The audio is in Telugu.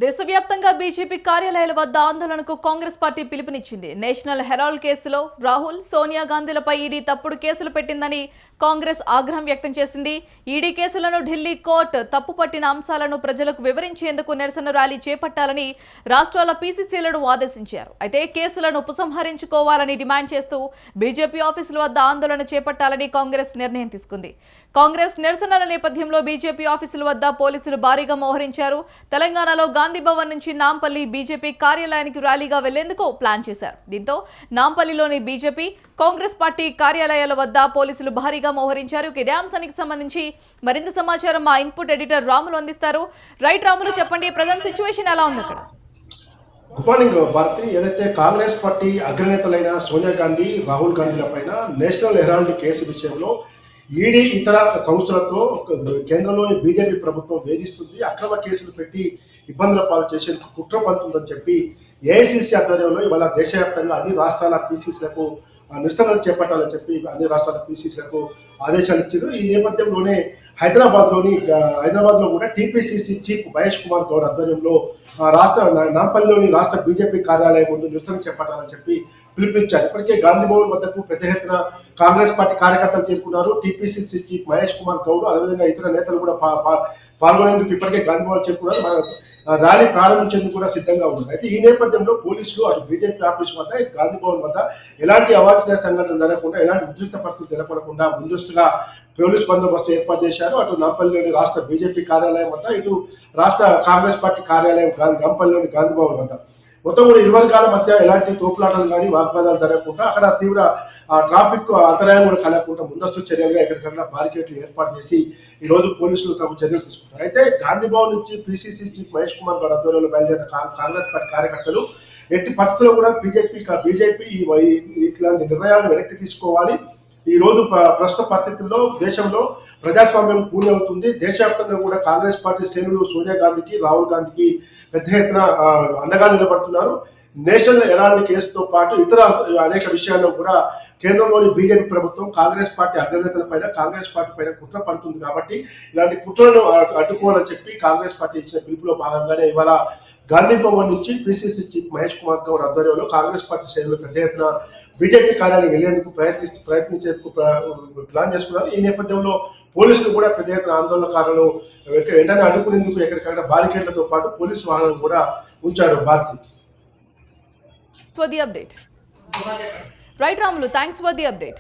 దేశవ్యాప్తంగా బీజేపీ కార్యాలయాల వద్ద ఆందోళనకు కాంగ్రెస్ పార్టీ పిలుపునిచ్చింది. నేషనల్ హెరాల్డ్ కేసులో రాహుల్, సోనియా గాంధీలపై ఈడీ తప్పుడు కేసులు పెట్టిందని కాంగ్రెస్ ఆగ్రహం వ్యక్తం చేసింది. ఈడీ కేసులను ఢిల్లీ కోర్టు తప్పుపట్టిన అంశాలను ప్రజలకు వివరించేందుకు నిరసన ర్యాలీ చేపట్టాలని రాష్ట్రాల పీసీసీలను ఆదేశించారు. అయితే కేసులను ఉపసంహరించుకోవాలని డిమాండ్ చేస్తూ బీజేపీ ఆఫీసుల వద్ద ఆందోళన చేపట్టాలని కాంగ్రెస్ నిర్ణయం తీసుకుంది. కాంగ్రెస్ నిరసనల నేపథ్యంలో బీజేపీ ఆఫీసుల వద్ద పోలీసులు భారీగా మోహరించారు. తెలంగాణలో గాంధీ భవన్ నుంచి నాంపల్లి బీజేపీ కార్యాలయానికి ర్యాలీగా వెళ్లేందుకు ప్లాన్ చేశారు. దీంతో నాంపల్లిలోని బీజేపీ, కాంగ్రెస్ పార్టీ కార్యాలయాల వద్ద పోలీసులు భారీగా మోహరించారు. ఇదే అంశానికి సంబంధించి మరింత సమాచారం మా ఇన్పుట్ ఎడిటర్ రాములు అందిస్తారు. రైట్ రాములు, చెప్పండి, ప్రజెంట్ సిచ్యువేషన్ ఎలా ఉంది అక్కడ? Good morning Bharati. ఏదైతే కాంగ్రెస్ పార్టీ అగ్రనేతలైన సోనియా గాంధీ, రాహుల్ గాంధీల పైన నేషనల్ హెరాల్డ్ కేసు విషయంలో ఈడీ ఇతర సంస్థలతో కేంద్రంలోని బీజేపీ ప్రభుత్వం వేధిస్తుంది, అక్రమ కేసులు పెట్టి ఇబ్బందుల పాలు చేసేందుకు కుట్ర పడుతుందని చెప్పి ఏఐసీసీ ఆధ్వర్యంలో ఇవాళ దేశవ్యాప్తంగా అన్ని రాష్ట్రాల పీసీసీలకు నిరసనలు చేపట్టాలని చెప్పి అన్ని రాష్ట్రాల పీసీసీలకు ఆదేశాలు ఇచ్చారు. ఈ నేపథ్యంలోనే హైదరాబాద్లో కూడా టీపీసీసీ చీఫ్ మహేష్ కుమార్ గౌడ్ ఆధ్వర్యంలో నాంపల్లిలోని రాష్ట్ర బీజేపీ కార్యాలయం ముందు నిరసన చేపట్టాలని చెప్పి పిలుపునిచ్చారు. ఇప్పటికే గాంధీ భవన్ వద్దకు పెద్ద ఎత్తున కాంగ్రెస్ పార్టీ కార్యకర్తలు చేరుకున్నారు. టీపీసీసీ చీఫ్ మహేష్ కుమార్ గౌడ్, అదేవిధంగా ఇతర నేతలు కూడా పాల్గొనేందుకు ఇప్పటికే గాంధీ భవన్ చేరుకున్నారు. ర్యాలీ ప్రారంభించేందుకు కూడా సిద్ధంగా ఉన్నారు. అయితే ఈ నేపథ్యంలో పోలీసులు అటు బీజేపీ ఆఫీస్ వద్ద, గాంధీ భవన్ వద్ద ఎలాంటి అవాంఛనీయ సంఘటనలు జరగకుండా, ఎలాంటి ఉద్రిక్త పరిస్థితులు జరగకుండా ముందస్తుగా పోలీసు బందోబస్తు ఏర్పాటు చేశారు. అటు నాంపల్లిలోని రాష్ట్ర బీజేపీ కార్యాలయం వద్ద, ఇటు రాష్ట్ర కాంగ్రెస్ పార్టీ కార్యాలయం నాంపల్లిలోని గాంధీ భవన్ వద్ద మొత్తం కూడా ఇరు వర్గాల మధ్య ఎలాంటి తోపులాటలు కానీ వాగ్వాదాలు జరగకుండా, అక్కడ తీవ్ర ట్రాఫిక్ అంతరాయం కూడా కలగకుండా ముందస్తు చర్యలుగా ఎక్కడికక్కడ బారికేట్లు ఏర్పాటు చేసి ఈ రోజు పోలీసులు తగు చర్యలు తీసుకుంటారు. అయితే గాంధీ భవన్ నుంచి పీసీసీ చీఫ్ మహేష్ కుమార్ గౌడ్ ఆధ్వర్యంలో బయలుదేరిన కాంగ్రెస్ పార్టీ కార్యకర్తలు ఎట్టి పరిస్థితుల్లో కూడా బీజేపీ ఇట్లాంటి నిర్ణయాలను వెనక్కి తీసుకోవాలి. ఈ రోజు ప్రస్తుత పరిస్థితుల్లో దేశంలో ప్రజాస్వామ్యం కూలి అవుతుంది. దేశవ్యాప్తంగా కూడా కాంగ్రెస్ పార్టీ శ్రేణులు సోనియా గాంధీకి, రాహుల్ గాంధీకి పెద్ద ఎత్తున అండగా నిలబడుతున్నారు. నేషనల్ హెరాల్డ్ కేసుతో పాటు ఇతర అనేక విషయాల్లో కూడా కేంద్రంలోని బీజేపీ ప్రభుత్వం కాంగ్రెస్ పార్టీ అగ్రనేతల పైన, కాంగ్రెస్ పార్టీ పైన కుట్ర పడుతుంది. కాబట్టి ఇలాంటి కుట్రలను అడ్డుకోవాలని చెప్పి కాంగ్రెస్ పార్టీ ఇచ్చిన పిలుపులో భాగంగానే ఇవాళ గాంధీ భవన్ నుంచి పీసీసీ చీఫ్ మహేష్ కుమార్ గౌడ్ ఆధ్వర్యంలో కాంగ్రెస్ పార్టీ శ్రేణులు పెద్ద ఎత్తున బీజేపీ కార్యాలయం వెళ్లేందుకు ప్రయత్నించేందుకు ప్లాన్ చేసుకున్నారు. ఈ నేపథ్యంలో పోలీసులు కూడా పెద్ద ఎత్తున ఆందోళనకారులను వెంటనే అడ్డుకునేందుకు ఎక్కడికక్కడ బారికేడ్లతో పాటు పోలీసు వాహనాలు కూడా ఉంచారు. Bharati. Right, Ramulu, thanks for the update.